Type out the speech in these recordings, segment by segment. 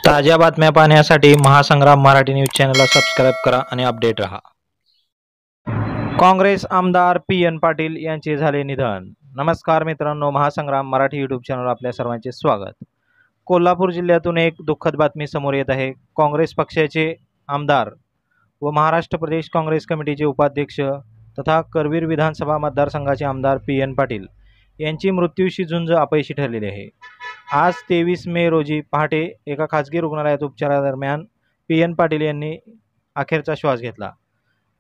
ताज्या बातम्या पाहण्यासाठी महासंग्राम मराठी न्यूज चॅनलला सबस्क्राईब करा आणि अपडेट रहा। काँग्रेस आमदार पी.एन. पाटील यांचे झाले निधन। नमस्कार मित्रांनो, महासंग्राम मराठी यूट्यूब चॅनलवर आपल्या सर्वांचे स्वागत। कोल्हापूर जिल्ह्यातून एक दुःखद बातमी समोर येत आहे। काँग्रेस पक्षाचे आमदार व महाराष्ट्र प्रदेश काँग्रेस कमिटीचे उपाध्यक्ष तथा करवीर विधानसभा मतदारसंघाचे आमदार पी.एन. पाटील यांची मृत्यूशी झुंज अपयशी ठरलेली आहे। आज 23 मे रोजी पहाटे एका खासगी रुग्णालयात उपचारादरम्यान पी.एन. पाटील यांनी अखेरचा श्वास घेतला।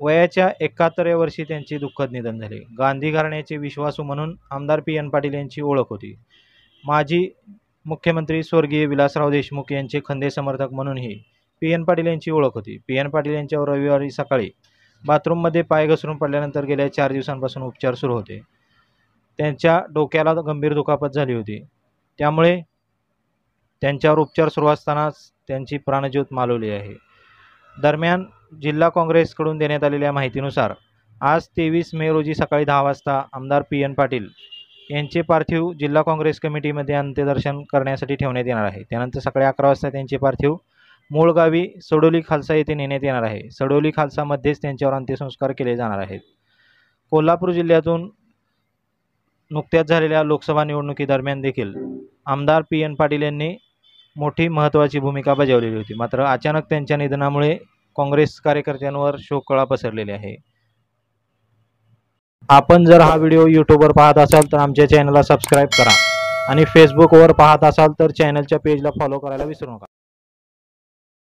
वयाच्या 71व्या वर्षी त्यांचे दुःखद निधन झाले। गांधी घराण्याचे विश्वासू म्हणून आमदार पी.एन. पाटील यांची ओळख होती। माजी मुख्यमंत्री स्वर्गीय विलासराव देशमुख यांचे खंदे समर्थक म्हणूनही पी.एन. पाटील यांची ओळख होती। पी.एन. पाटील यांच्यावर रविवारी सकाळी बाथरूममध्ये पाय घसरून पडल्यानंतर गेल्या 4 दिवसांपासून उपचार सुरू होते। त्यांच्या डोक्याला गंभीर दुखापत झाली होती, त्यामुळे त्यांच्यावर उपचार सुरू असतानाच त्यांची प्राणज्योत मालवली आहे। दरम्यान जिल्हा काँग्रेसकडून देण्यात आलेल्या माहितीनुसार आज 23 मे रोजी सकाळी 10 वाजता आमदार पी.एन. पाटील यांचे पार्थिव जिल्हा काँग्रेस कमिटीमध्ये अंत्यदर्शन करण्यासाठी ठेवण्यात येणार आहे। त्यानंतर सकाळी 11 वाजता त्यांचे पार्थिव मूळ गावी सडोली खालसा येथे नेण्यात येणार आहे। सडोली खालसामध्येच त्यांच्यावर अंत्यसंस्कार केले जाणार आहेत। कोल्हापूर जिल्ह्यातून नुकत्याच झालेल्या लोकसभा निवडणुकीदरम्यान देखील आमदार पी.एन. पाटील यांनी मोठी महत्त्वाची भूमिका बजावलेली होती। मात्र अचानक त्यांच्या निधनामुळे काँग्रेस कार्यकर्त्यांवर शोककळा पसरलेली आहे। आपण जर हा व्हिडिओ यूट्यूबवर पाहत असाल तर आमच्या चॅनलला सबस्क्राईब करा आणि फेसबुकवर पाहत असाल तर चॅनलच्या पेजला फॉलो करायला विसरू नका।